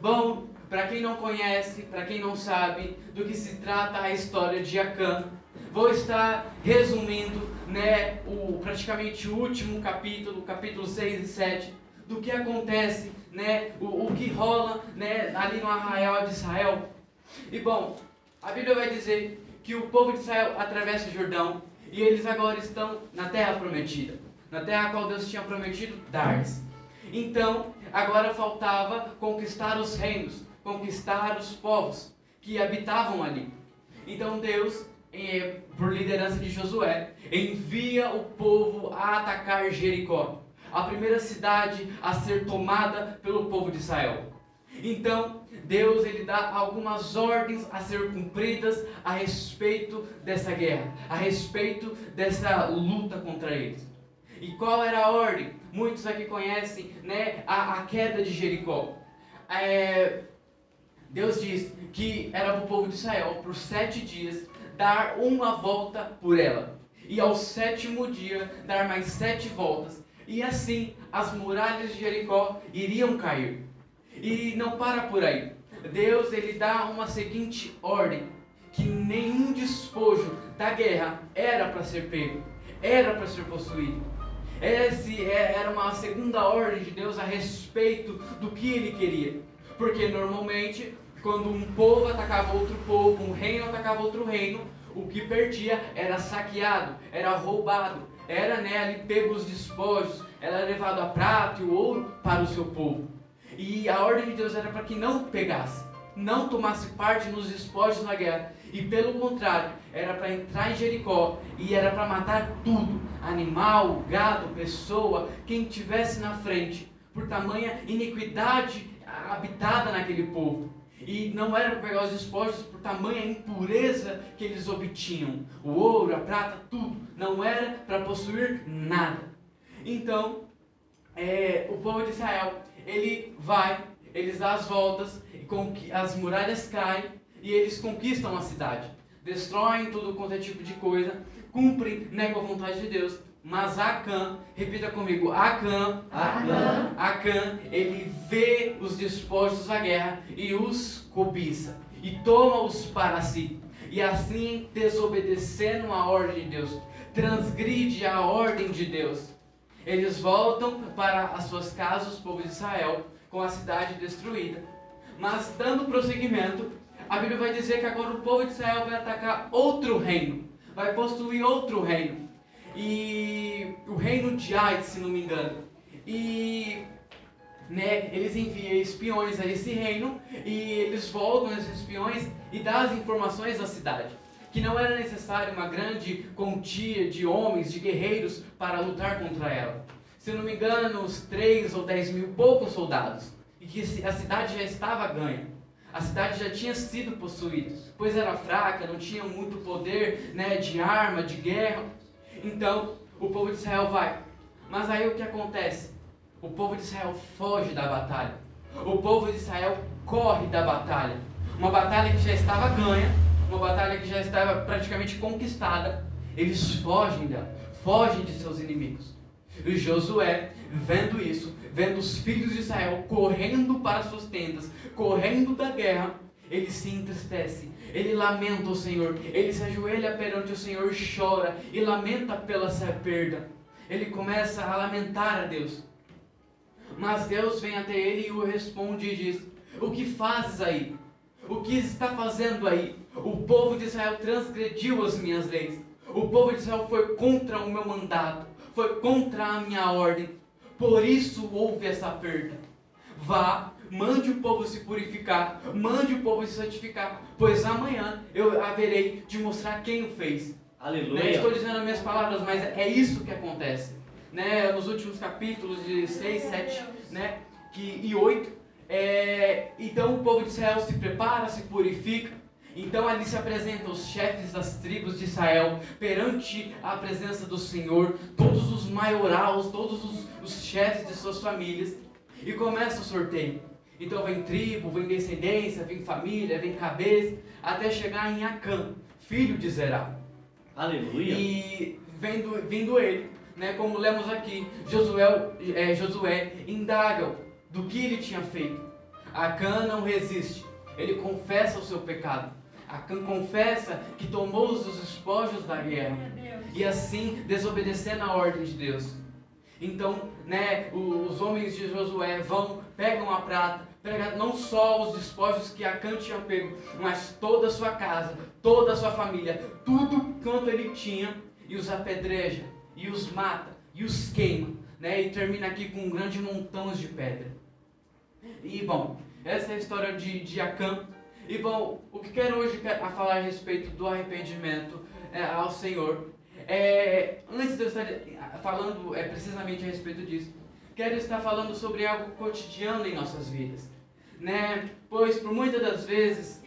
Bom, para quem não conhece, para quem não sabe do que se trata a história de Acã, vou estar resumindo, né, praticamente o último capítulo, capítulo 6 e 7, do que acontece, né, o que rola, né, ali no arraial de Israel. E bom, a Bíblia vai dizer que o povo de Israel atravessa o Jordão e eles agora estão na terra prometida, na terra a qual Deus tinha prometido dar-lhes. Então, agora faltava conquistar os reinos, conquistar os povos que habitavam ali. Então Deus, por liderança de Josué, envia o povo a atacar Jericó, a primeira cidade a ser tomada pelo povo de Israel. Então, Deus ele dá algumas ordens a ser cumpridas a respeito dessa guerra, a respeito dessa luta contra eles. E qual era a ordem? Muitos aqui conhecem, né, a queda de Jericó. Deus diz que era para o povo de Israel, por 7 dias, dar uma volta por ela. E ao 7º dia, dar mais 7 voltas. E assim, as muralhas de Jericó iriam cair. E não para por aí. Deus ele dá uma seguinte ordem, que nenhum despojo da guerra era para ser pego, era para ser possuído. Era uma segunda ordem de Deus a respeito do que ele queria. Porque normalmente, quando um povo atacava outro povo, um reino atacava outro reino, o que perdia era saqueado, era roubado, era, né, ali pego os despojos, era levado a prata e o ouro para o seu povo. E a ordem de Deus era para que não pegasse, não tomasse parte nos despojos da guerra. E pelo contrário, era para entrar em Jericó e era para matar tudo, animal, gado, pessoa, quem tivesse na frente, por tamanha iniquidade habitada naquele povo. E não era para pegar os despojos por tamanha impureza que eles obtinham. O ouro, a prata, tudo. Não era para possuir nada. Então, o povo de Israel, eles dão as voltas, as muralhas caem e eles conquistam a cidade. Destroem tudo quanto é tipo de coisa, cumprem, né, com a vontade de Deus. Mas Acã, repita comigo, Acã, ele vê os despojos da guerra e os cobiça, e toma-os para si. E assim, desobedecendo a ordem de Deus, transgride a ordem de Deus. Eles voltam para as suas casas, o povo de Israel, com a cidade destruída. Mas dando prosseguimento, a Bíblia vai dizer que agora o povo de Israel vai atacar outro reino, vai possuir outro reino. E o reino de Ai, se não me engano. E, né, eles enviam espiões a esse reino e eles voltam esses espiões e dão as informações da cidade. Que não era necessário uma grande quantia de homens, de guerreiros para lutar contra ela. Se não me engano, uns 3 ou 10 mil poucos soldados. E que a cidade já estava ganha. A cidade já tinha sido possuída, pois era fraca, não tinha muito poder, né, de arma, de guerra. Então, o povo de Israel vai. Mas aí o que acontece? O povo de Israel foge da batalha. O povo de Israel corre da batalha. Uma batalha que já estava ganha, uma batalha que já estava praticamente conquistada. Eles fogem dela, fogem de seus inimigos. E Josué, vendo isso, vendo os filhos de Israel correndo para suas tendas, correndo da guerra, ele se entristece, ele lamenta o Senhor, ele se ajoelha perante o Senhor, chora e lamenta pela sua perda. Ele começa a lamentar a Deus. Mas Deus vem até ele e o responde e diz: o que fazes aí? O que está fazendo aí? O povo de Israel transgrediu as minhas leis. O povo de Israel foi contra o meu mandato, foi contra a minha ordem. Por isso houve essa perda. Vá, mande o povo se purificar, mande o povo se santificar, pois amanhã eu haverei de mostrar quem o fez. Aleluia. Né? Estou dizendo as minhas palavras, mas é isso que acontece. Né? Nos últimos capítulos de 6, 7 né? E 8, então o povo de Israel se prepara, se purifica. Então ali se apresentam os chefes das tribos de Israel perante a presença do Senhor, todos os maiorais, todos os chefes de suas famílias, e começa o sorteio. Então vem tribo, vem descendência, vem família, vem cabeça, até chegar em Acã, filho de Zerá. Aleluia. E vindo ele, né, como lemos aqui, Josué indaga do que ele tinha feito. Acã não resiste, ele confessa o seu pecado. Acã confessa que tomou os despojos da guerra e assim desobedecendo a ordem de Deus. Então, os homens de Josué pegam a prata, pegam não só os despojos que Acã tinha pego, mas toda a sua casa, toda a sua família, tudo quanto ele tinha, e os apedreja, e os mata, e os queima, e termina aqui com um grande montão de pedra. E bom, essa é a história de Acã. E bom, o que quero hoje falar a respeito do arrependimento ao Senhor. Antes de eu estar falando precisamente a respeito disso, quero estar falando sobre algo cotidiano em nossas vidas, pois por muitas das vezes,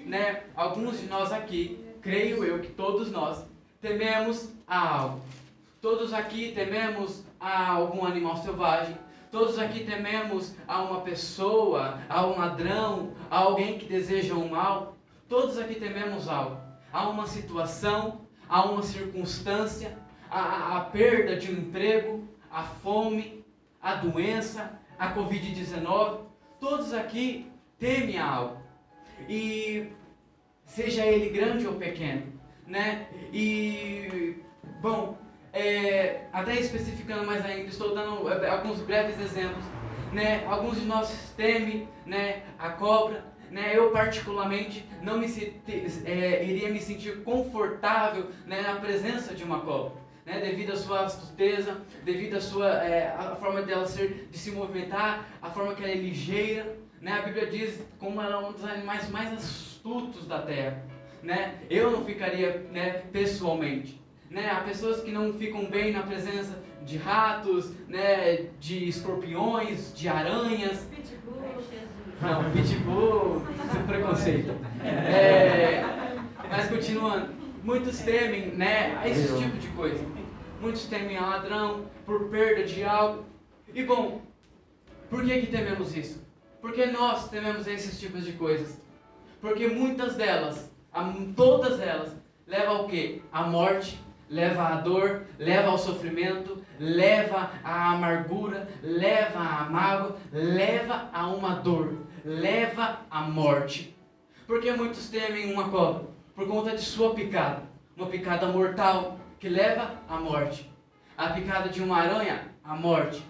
alguns de nós aqui, creio eu que todos nós, tememos a algo. Todos aqui tememos a algum animal selvagem, todos aqui tememos a uma pessoa, a um ladrão, a alguém que deseja o mal. Todos aqui tememos algo, a uma situação, a uma circunstância, a perda de um emprego, a fome, a doença, a Covid-19. Todos aqui temem a algo, e seja ele grande ou pequeno, E bom, até especificando mais ainda, estou dando alguns breves exemplos, Alguns de nós temem, a cobra, Eu particularmente não iria me sentir confortável, na presença de uma cobra, devido à sua astuteza, devido à sua a forma dela de se movimentar, a forma que ela é ligeira, A Bíblia diz como ela é um dos animais mais astutos da terra, Eu não ficaria, pessoalmente. Há pessoas que não ficam bem na presença de ratos, de escorpiões, de aranhas. Pitbull. Não, pitbull, sem preconceito. Mas continuando, muitos temem, esse tipo de coisa. Muitos temem a ladrão por perda de algo. E bom, por que tememos isso? Porque nós tememos esses tipos de coisas. Porque muitas delas, todas elas, levam ao quê? À morte, leva à dor, leva ao sofrimento, leva à amargura, leva à mágoa, leva a uma dor, leva à morte. Porque muitos temem uma cobra? Por conta de sua picada, uma picada mortal que leva à morte. A picada de uma aranha, à morte.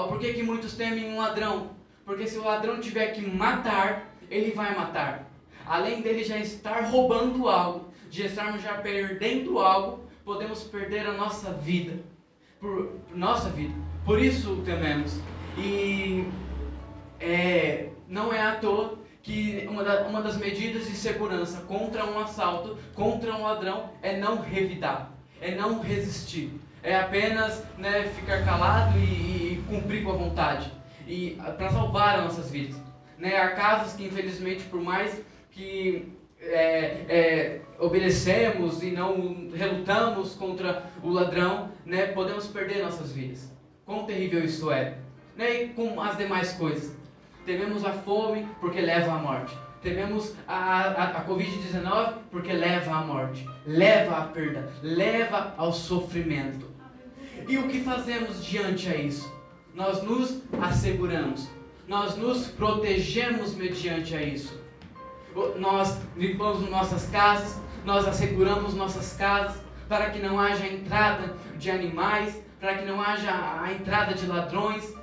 Por que muitos temem um ladrão? Porque se o ladrão tiver que matar, ele vai matar. Além dele já estar roubando algo, de estarmos já perdendo algo, podemos perder a nossa vida. Por isso tememos. E não é à toa que uma das medidas de segurança contra um assalto, contra um ladrão, é não revidar, é não resistir. É apenas ficar calado e cumprir com a vontade. E para salvar as nossas vidas. Há casos que, infelizmente, por mais que obedecemos e não relutamos contra o ladrão, podemos perder nossas vidas. Quão terrível isso é. E com as demais coisas. Tememos a fome porque leva à morte. Tememos a Covid-19 porque leva à morte. Leva à perda. Leva ao sofrimento. E o que fazemos diante a isso? Nós nos asseguramos. Nós nos protegemos mediante a isso. Nós limpamos nossas casas, nós asseguramos nossas casas para que não haja entrada de animais, para que não haja a entrada de ladrões.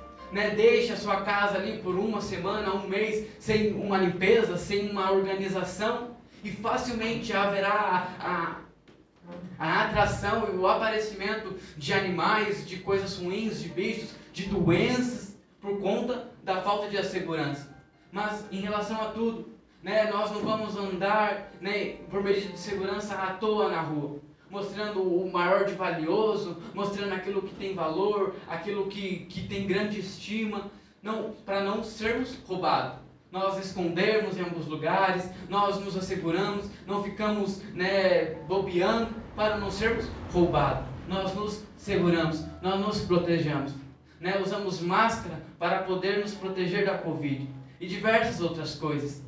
Deixe a sua casa ali por uma semana, um mês, sem uma limpeza, sem uma organização, e facilmente haverá a atração e o aparecimento de animais, de coisas ruins, de bichos, de doenças, por conta da falta de segurança. Mas em relação a tudo, nós não vamos andar por medida de segurança à toa na rua, mostrando o maior de valioso, mostrando aquilo que tem valor, aquilo que tem grande estima, para não sermos roubados. Nós escondermos em alguns lugares, nós nos asseguramos, não ficamos bobeando para não sermos roubados. Nós nos seguramos, nós nos protegemos. Usamos máscara para poder nos proteger da Covid e diversas outras coisas.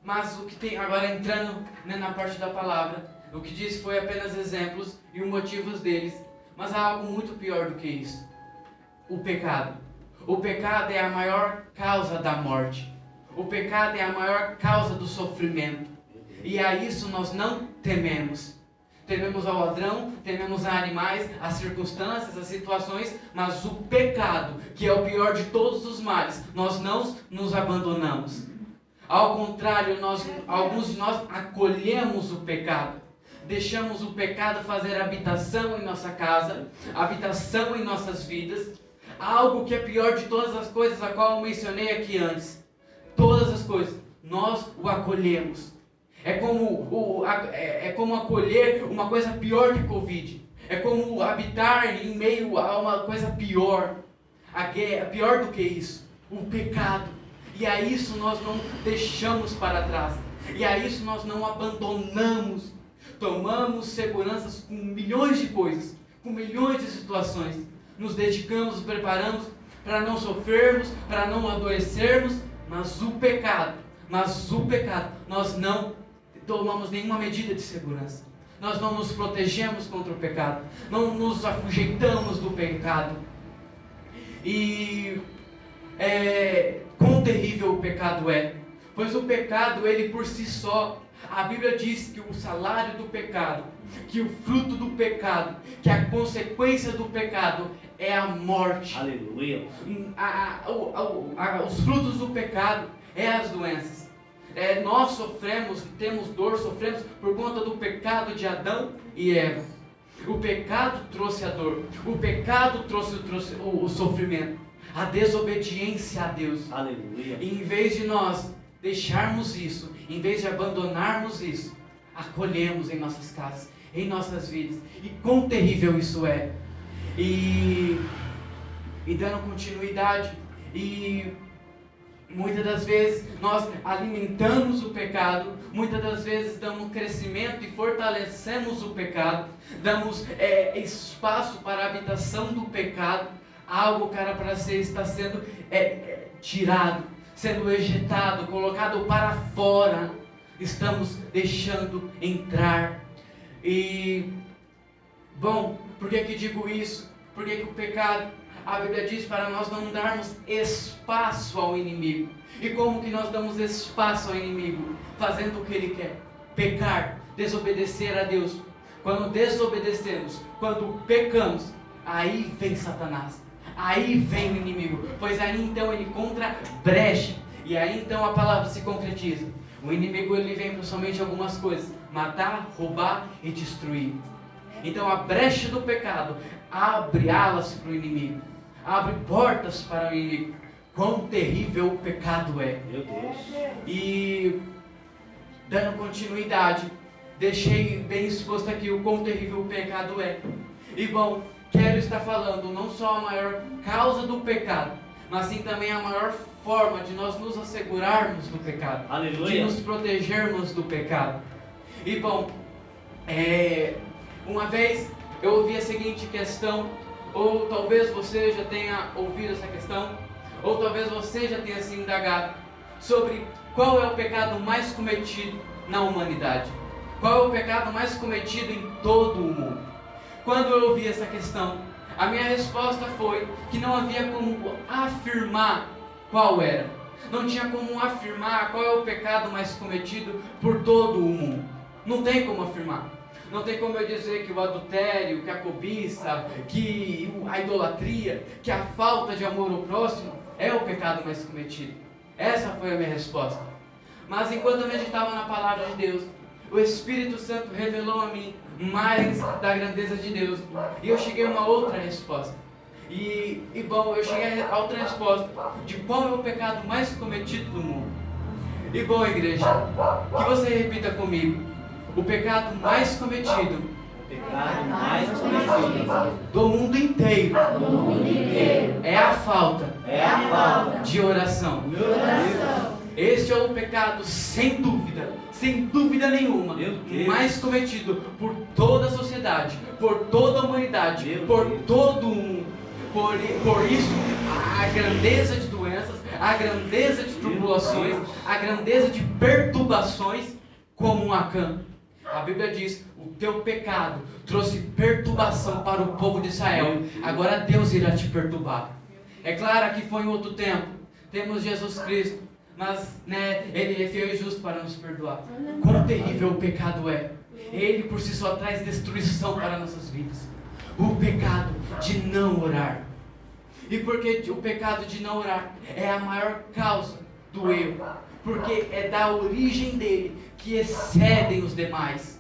Mas o que tem agora entrando na parte da palavra, o que disse foi apenas exemplos e os motivos deles, mas há algo muito pior do que isso: o pecado. O pecado é a maior causa da morte. O pecado é a maior causa do sofrimento. E a isso nós não tememos. Tememos ao ladrão, tememos a animais, as circunstâncias, as situações, mas o pecado, que é o pior de todos os males, nós não nos abandonamos. Ao contrário, alguns de nós acolhemos o pecado. Deixamos o pecado fazer habitação em nossa casa, habitação em nossas vidas. Algo que é pior de todas as coisas, a qual eu mencionei aqui antes. Todas as coisas, nós o acolhemos. É como acolher uma coisa pior que Covid. É como habitar em meio a uma coisa pior. A guerra, pior do que isso, o pecado. E a isso nós não deixamos para trás. E a isso nós não abandonamos. Tomamos seguranças com milhões de coisas, com milhões de situações. Nos dedicamos, nos preparamos para não sofrermos, para não adoecermos. Mas o pecado, nós não tomamos nenhuma medida de segurança. Nós não nos protegemos contra o pecado. Não nos afugeitamos do pecado. E quão terrível o pecado é. Pois o pecado, ele por si só, a Bíblia diz que o salário do pecado, que o fruto do pecado, que a consequência do pecado é a morte. Aleluia. Os frutos do pecado é as doenças. Nós sofremos, temos dor, sofremos por conta do pecado de Adão e Eva. O pecado trouxe a dor, o pecado trouxe o sofrimento, a desobediência a Deus. Aleluia. E em vez de nós deixarmos isso, em vez de abandonarmos isso, acolhemos em nossas casas, em nossas vidas. E quão terrível isso é. E dando continuidade, e muitas das vezes nós alimentamos o pecado, muitas das vezes damos crescimento e fortalecemos o pecado, damos espaço para a habitação do pecado, algo que era para ser, está sendo tirado, sendo ejetado, colocado para fora, estamos deixando entrar. E, bom, por que digo isso? Porque que o pecado, a Bíblia diz para nós não darmos espaço ao inimigo. E como que nós damos espaço ao inimigo? Fazendo o que ele quer. Pecar, desobedecer a Deus. Quando desobedecemos, quando pecamos, aí vem Satanás. Aí vem o inimigo. Pois aí então ele encontra brecha. E aí então a palavra se concretiza. O inimigo ele vem com somente algumas coisas. Matar, roubar e destruir. Então a brecha do pecado abre alas para o inimigo, abre portas para o inimigo. Quão terrível o pecado é. Meu Deus. E dando continuidade, deixei bem exposto aqui o quão terrível o pecado é. E bom, quero estar falando não só a maior causa do pecado, mas sim também a maior forma de nós nos assegurarmos do pecado. Aleluia. De nos protegermos do pecado. E bom, uma vez eu ouvi a seguinte questão, ou talvez você já tenha ouvido essa questão, ou talvez você já tenha se indagado sobre qual é o pecado mais cometido na humanidade. Qual é o pecado mais cometido em todo o mundo? Quando eu ouvi essa questão, a minha resposta foi que não havia como afirmar qual era. Não tinha como afirmar qual é o pecado mais cometido por todo o mundo. Não tem como afirmar. Não tem como eu dizer que o adultério, que a cobiça, que a idolatria, que a falta de amor ao próximo é o pecado mais cometido. Essa foi a minha resposta. Mas enquanto eu meditava na palavra de Deus, o Espírito Santo revelou a mim mais da grandeza de Deus. E eu cheguei a uma outra resposta. E bom, eu cheguei a outra resposta de qual é o pecado mais cometido do mundo. E bom, igreja, que você repita comigo. O pecado mais cometido do mundo inteiro é a falta de oração. Este é o pecado, sem dúvida nenhuma, mais cometido por toda a sociedade, por toda a humanidade, por todo o mundo. Por isso, a grandeza de doenças, a grandeza de tribulações, a grandeza de perturbações, como um Acã. A Bíblia diz, o teu pecado trouxe perturbação para o povo de Israel. Agora Deus irá te perturbar. É claro que foi em outro tempo. Temos Jesus Cristo, mas Ele é fiel e justo para nos perdoar. Quão terrível o pecado é. Ele por si só traz destruição para nossas vidas. O pecado de não orar. E porque o pecado de não orar é a maior causa do erro. Porque é da origem dele que excedem os demais.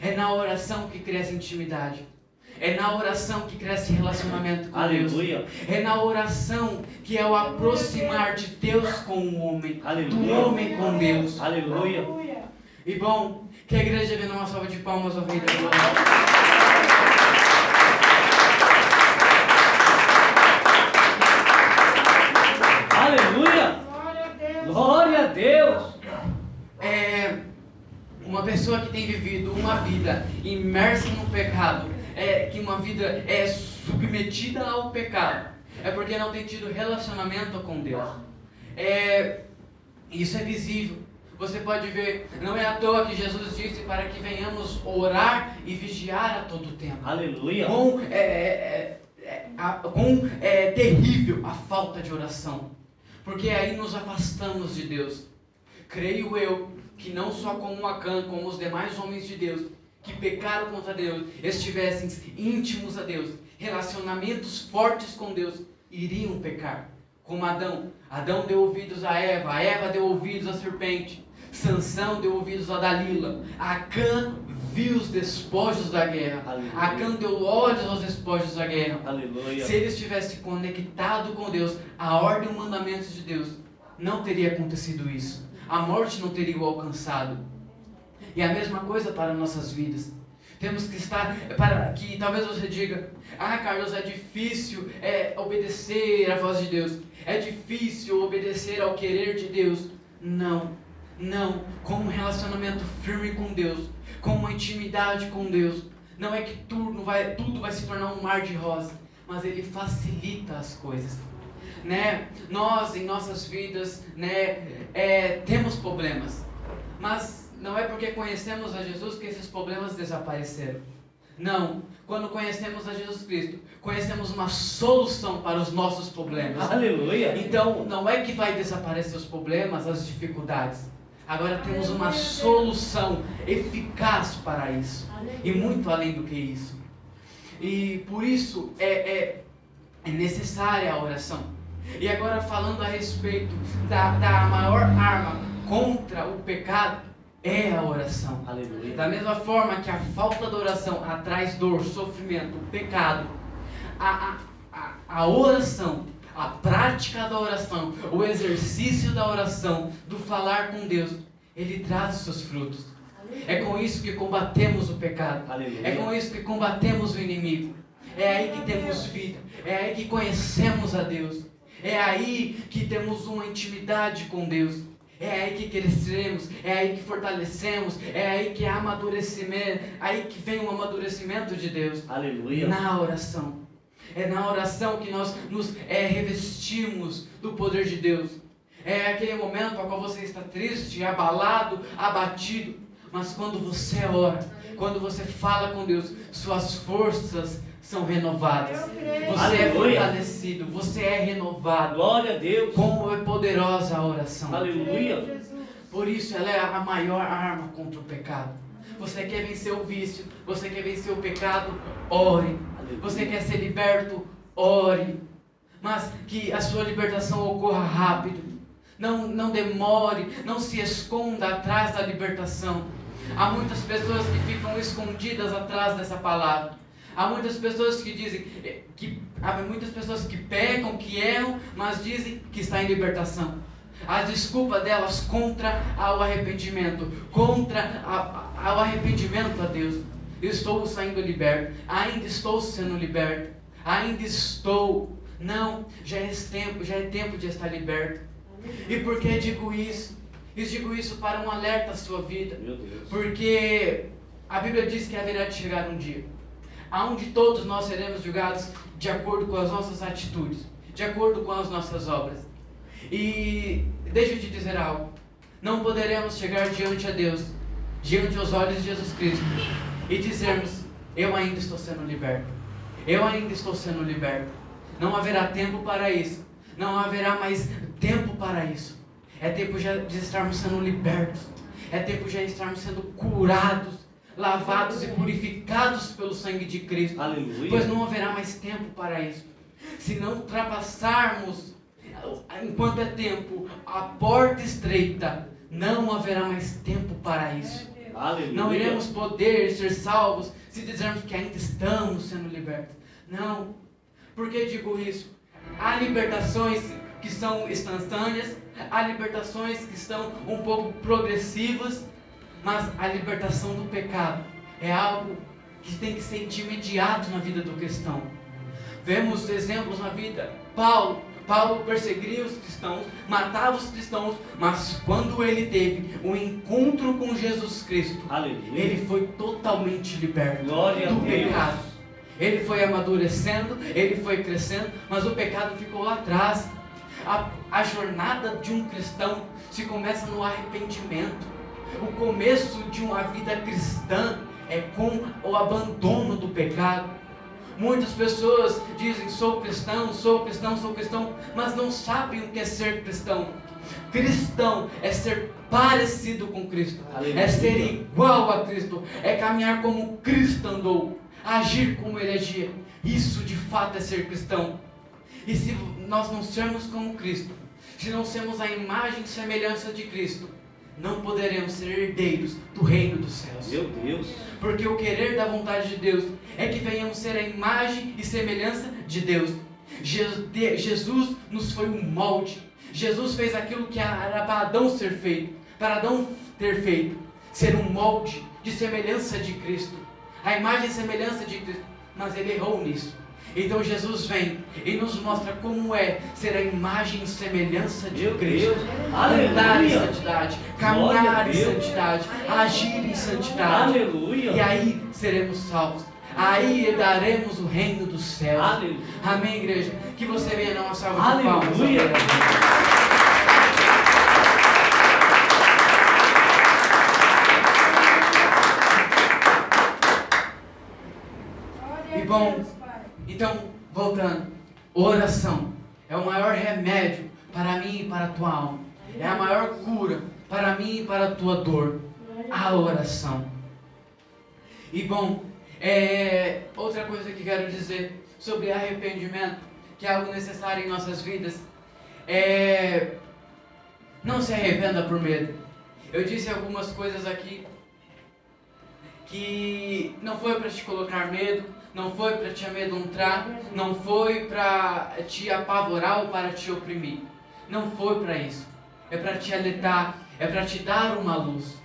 É na oração que cresce intimidade. É na oração que cresce relacionamento com Aleluia. Deus. É na oração que é o aproximar de Deus com o homem. Aleluia. Do homem com Deus. Aleluia. E bom, que a igreja venha uma salva de palmas ao Rei da Glória. Aleluia. Glória a Deus. Uma pessoa que tem vivido uma vida imersa no pecado, que uma vida é submetida ao pecado, é porque não tem tido relacionamento com Deus. Isso é visível. Você pode ver, não é à toa que Jesus disse para que venhamos orar e vigiar a todo tempo. Aleluia. Quão terrível a falta de oração, porque aí nos afastamos de Deus. Creio eu que não só como Acã, como os demais homens de Deus que pecaram contra Deus, estivessem íntimos a Deus, relacionamentos fortes com Deus, iriam pecar. Como Adão. Adão deu ouvidos a Eva deu ouvidos à serpente, Sansão deu ouvidos a Dalila, Acã viu os despojos da guerra. Aleluia. Acã deu olhos aos despojos da guerra. Aleluia. Se ele estivesse conectado com Deus, a ordem e os mandamentos de Deus, não teria acontecido isso. A morte não teria o alcançado. E a mesma coisa para nossas vidas. Temos que estar, para que talvez você diga: ah, Carlos, é difícil obedecer à voz de Deus. É difícil obedecer ao querer de Deus. Não. Com um relacionamento firme com Deus, com uma intimidade com Deus, não é que tudo vai se tornar um mar de rosa, mas Ele facilita as coisas. Nós em nossas vidas temos problemas, mas não é porque conhecemos a Jesus que esses problemas desapareceram. Não, quando conhecemos a Jesus Cristo, conhecemos uma solução para os nossos problemas. Aleluia. Então não é que vai desaparecer os problemas, as dificuldades. Agora temos uma solução eficaz para isso. E muito além do que isso. E por isso é necessária a oração. E agora falando a respeito da maior arma contra o pecado, é a oração. Aleluia. Da mesma forma que a falta de oração traz dor, sofrimento, pecado, a oração, a prática da oração, o exercício da oração, do falar com Deus, ele traz os seus frutos. É com isso que combatemos o pecado. Aleluia. É com isso que combatemos o inimigo. É aí que temos vida. É aí que conhecemos a Deus. É aí que temos uma intimidade com Deus. É aí que crescemos, é aí que fortalecemos, é aí que há amadurecimento, aí que vem o amadurecimento de Deus. Aleluia. Na oração. É na oração que nós nos revestimos do poder de Deus. É aquele momento ao qual você está triste, abalado, abatido. Mas quando você ora, quando você fala com Deus, suas forças são renovadas. Você é fortalecido, você é renovado. Glória a Deus. Como é poderosa a oração. Aleluia. Por isso ela é a maior arma contra o pecado. Você quer vencer o vício, você quer vencer o pecado, ore. Você quer ser liberto, ore. Mas que a sua libertação ocorra rápido. Não demore, não se esconda atrás da libertação. Há muitas pessoas que ficam escondidas atrás dessa palavra. Há muitas pessoas que dizem, há muitas pessoas que pecam, que erram, mas dizem que está em libertação. A desculpa delas contra o arrependimento, contra o arrependimento a Deus. Eu estou saindo liberto, ainda estou sendo liberto, ainda estou. Não, já é tempo de estar liberto. E por que digo isso? Eu digo isso para um alerta à sua vida. Meu Deus. Porque a Bíblia diz que haverá de chegar um dia aonde todos nós seremos julgados de acordo com as nossas atitudes, de acordo com as nossas obras. E deixa eu te dizer algo. Não poderemos chegar diante a Deus, diante aos olhos de Jesus Cristo, e dizermos: eu ainda estou sendo liberto. Eu ainda estou sendo liberto. Não haverá tempo para isso. Não haverá mais tempo para isso. É tempo já de estarmos sendo libertos. É tempo já de estarmos sendo curados, lavados e purificados pelo sangue de Cristo. Aleluia. Pois não haverá mais tempo para isso. Se não ultrapassarmos, enquanto é tempo, a porta estreita, não haverá mais tempo para isso. Aleluia. Não iremos poder ser salvos se dizermos que ainda estamos sendo libertos. Não. Por que digo isso? Há libertações que são instantâneas, há libertações que são um pouco progressivas, mas a libertação do pecado é algo que tem que ser de imediato na vida do cristão. Vemos exemplos na vida. Paulo perseguia os cristãos, matava os cristãos, mas quando ele teve um encontro com Jesus Cristo, Aleluia. ele foi totalmente liberto Glória do a Deus. pecado. Ele foi amadurecendo, ele foi crescendo, mas o pecado ficou lá atrás. A jornada de um cristão se começa no arrependimento. O começo de uma vida cristã é com o abandono do pecado. Muitas pessoas dizem: sou cristão, sou cristão, sou cristão, mas não sabem o que é ser cristão. Cristão é ser parecido com Cristo, Aleluia. é ser igual a Cristo, é caminhar como Cristo andou, agir como Ele agia. Isso de fato é ser cristão. E se nós não sermos como Cristo, se não sermos a imagem e semelhança de Cristo, não poderemos ser herdeiros do reino dos céus. Meu Deus. Porque o querer da vontade de Deus é que venhamos ser a imagem e semelhança de Deus. Jesus nos foi um molde. Jesus fez aquilo que era para Adão ser feito, para Adão ter feito, ser um molde de semelhança de Cristo, a imagem e semelhança de Cristo, mas ele errou nisso. Então Jesus vem e nos mostra como é ser a imagem e semelhança de Meu Cristo. Deus. Andar em Aleluia. santidade, Glória a caminhar em Deus. santidade, agir em santidade. Aleluia. E aí seremos salvos. Aí herdaremos o reino dos céus. Aleluia. Amém, igreja? Que você venha dar uma salva de Aleluia. palmas. E bom, então, voltando. Oração é o maior remédio para mim e para a tua alma. É a maior cura para mim e para a tua dor. A oração. E bom, outra coisa que quero dizer sobre arrependimento, que é algo necessário em nossas vidas, não se arrependa por medo. Eu disse algumas coisas aqui que não foi para te colocar medo, não foi para te amedrontar, não foi para te apavorar ou para te oprimir. Não foi para isso. É para te alertar, é para te dar uma luz.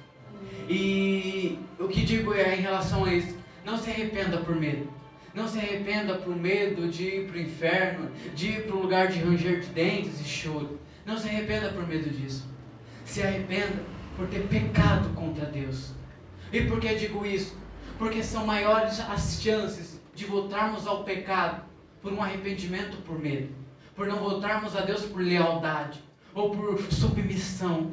E o que digo em relação a isso: não se arrependa por medo. Não se arrependa por medo de ir para o inferno, de ir para um lugar de ranger de dentes e choro. Não se arrependa por medo disso. Se arrependa por ter pecado contra Deus. E por que digo isso? Porque são maiores as chances de voltarmos ao pecado por um arrependimento por medo, por não voltarmos a Deus por lealdade ou por submissão.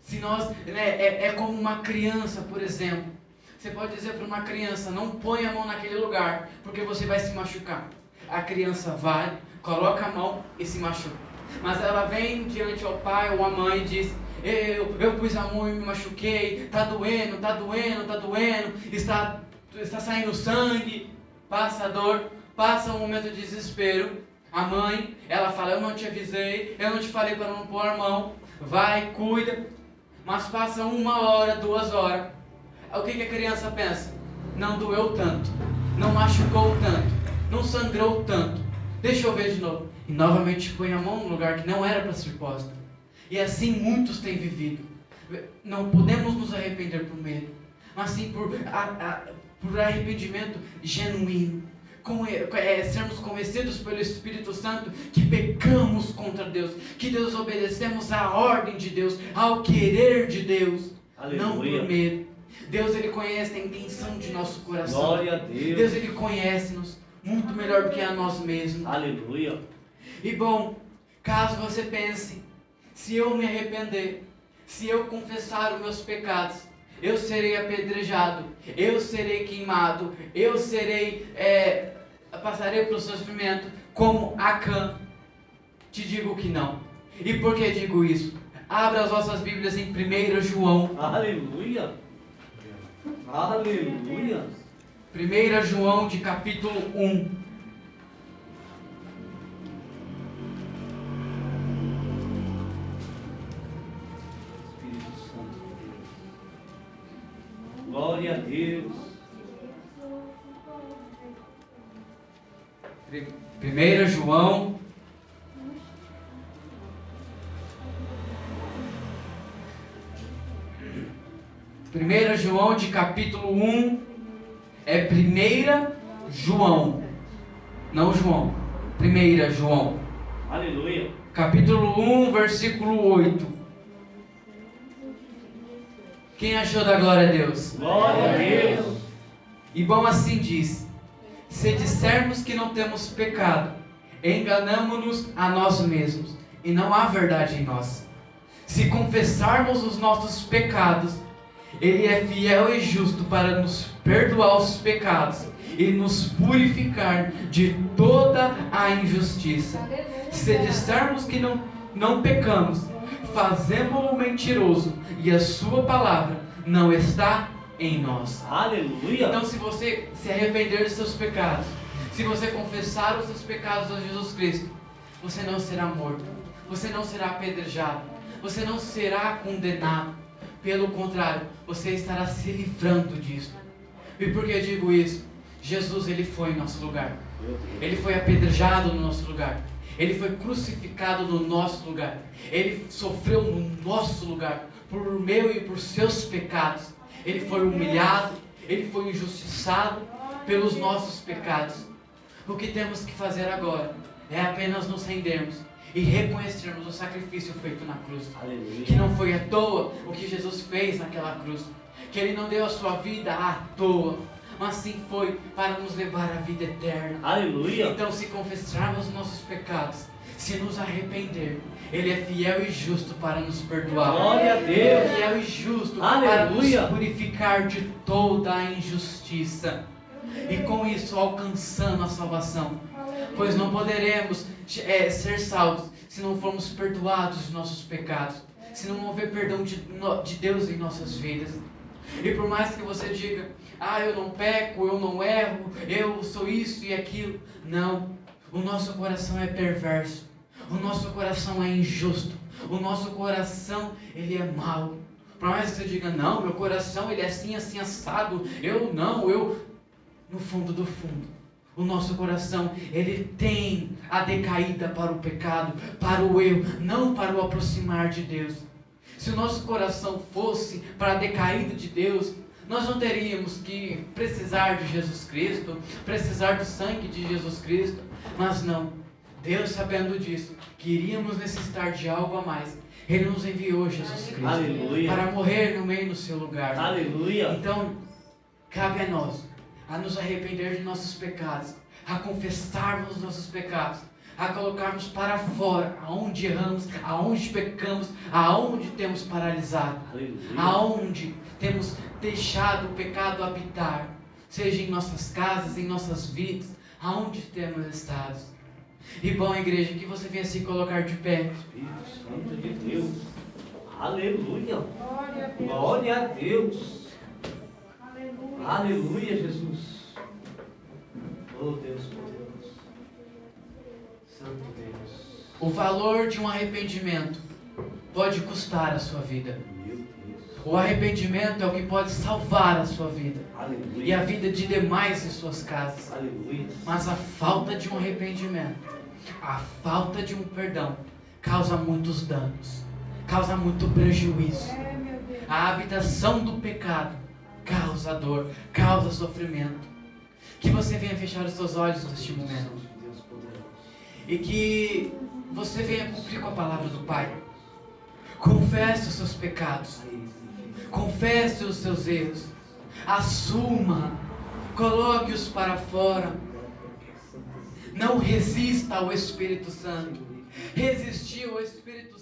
Se nós, é como uma criança, por exemplo. Você pode dizer para uma criança: não põe a mão naquele lugar, porque você vai se machucar. A criança vai, coloca a mão e se machuca. Mas ela vem diante ao pai ou à mãe e diz: eu pus a mão e me machuquei, está doendo, está saindo sangue, passa a dor, passa um momento de desespero. A mãe, ela fala: eu não te avisei, eu não te falei para não pôr a mão, vai, cuida. Mas passa 1 hora, 2 horas, o que a criança pensa? Não doeu tanto, não machucou tanto, não sangrou tanto, deixa eu ver de novo. E novamente põe a mão no lugar que não era para ser posta. E assim muitos têm vivido. Não podemos nos arrepender por medo, mas sim por arrependimento genuíno. Sermos convencidos pelo Espírito Santo que pecamos contra Deus, que desobedecemos à ordem de Deus, ao querer de Deus. Aleluia. Não por medo. Deus, Ele conhece a intenção de nosso coração. Glória a Deus. Deus, Ele conhece-nos muito melhor do que a nós mesmos. Aleluia. E bom, caso você pense: se eu me arrepender, se eu confessar os meus pecados, eu serei apedrejado, eu serei queimado, eu serei passarei pelo sofrimento como Acã? Te digo que não. E por que digo isso? Abra as vossas Bíblias em 1 João. Aleluia. Aleluia. 1 João de capítulo 1. Espírito Santo de Deus. Glória a Deus. 1 João. Primeira João de capítulo 1. É 1 João. Não João. 1 João. Aleluia. Capítulo 1, versículo 8. Quem achou da glória a Deus? Glória a Deus. E bom assim diz: se dissermos que não temos pecado, enganamo-nos a nós mesmos, e não há verdade em nós. Se confessarmos os nossos pecados, Ele é fiel e justo para nos perdoar os pecados e nos purificar de toda a injustiça. Se dissermos que não pecamos, fazemo-lo mentiroso, e a sua palavra não está em nós. Aleluia. Então, se você se arrepender dos seus pecados, se você confessar os seus pecados a Jesus Cristo, você não será morto, você não será apedrejado, você não será condenado. Pelo contrário, você estará se livrando disso. E por que eu digo isso? Jesus, Ele foi em nosso lugar. Ele foi apedrejado no nosso lugar. Ele foi crucificado no nosso lugar. Ele sofreu no nosso lugar, por meu e por seus pecados. Ele foi humilhado, Ele foi injustiçado pelos nossos pecados. O que temos que fazer agora é apenas nos rendermos e reconhecermos o sacrifício feito na cruz. Aleluia. Que não foi à toa o que Jesus fez naquela cruz. Que Ele não deu a sua vida à toa, mas sim foi para nos levar à vida eterna. Aleluia. Então, se confessarmos nossos pecados, se nos arrepender, Ele é fiel e justo para nos perdoar. Glória a Ele é Deus. fiel e justo Aleluia. para nos purificar de toda a injustiça. E com isso alcançando a salvação. Pois não poderemos ser salvos se não formos perdoados dos nossos pecados, se não houver perdão de Deus em nossas vidas. E por mais que você diga: eu não peco, eu não erro, eu sou isso e aquilo. Não, o nosso coração é perverso, o nosso coração é injusto, o nosso coração, ele é mau. Por mais que você diga: não, meu coração ele é assim, assim, assado, no fundo do fundo, o nosso coração, ele tem a decaída para o pecado, para o eu, não para o aproximar de Deus. Se o nosso coração fosse para a decaída de Deus, nós não teríamos que precisar de Jesus Cristo, precisar do sangue de Jesus Cristo. Mas não, Deus, sabendo disso, que iríamos necessitar de algo a mais, Ele nos enviou Jesus Cristo. Aleluia. Para morrer no meio do seu lugar. Aleluia. Então, cabe a nós a nos arrepender de nossos pecados, a confessarmos os nossos pecados, a colocarmos para fora aonde erramos, aonde pecamos, aonde temos paralisado, Aleluia. aonde temos deixado o pecado habitar, seja em nossas casas, em nossas vidas, aonde temos estado. E bom, igreja, que você venha se colocar de pé. Espírito Santo de Deus. Aleluia. Glória a Deus. Aleluia, Jesus. Oh Deus poderoso. Santo Deus. O valor de um arrependimento pode custar a sua vida. Meu Deus. O arrependimento é o que pode salvar a sua vida Aleluia. e a vida de demais em suas casas. Aleluia. Mas a falta de um arrependimento, a falta de um perdão, causa muitos danos, causa muito prejuízo. A habitação do pecado causa dor, causa sofrimento. Que você venha fechar os seus olhos neste momento Deus poderoso. e que você venha cumprir com a palavra do Pai. Confesse os seus pecados, confesse os seus erros, assuma, coloque-os para fora. Não resista ao Espírito Santo. Resistir ao Espírito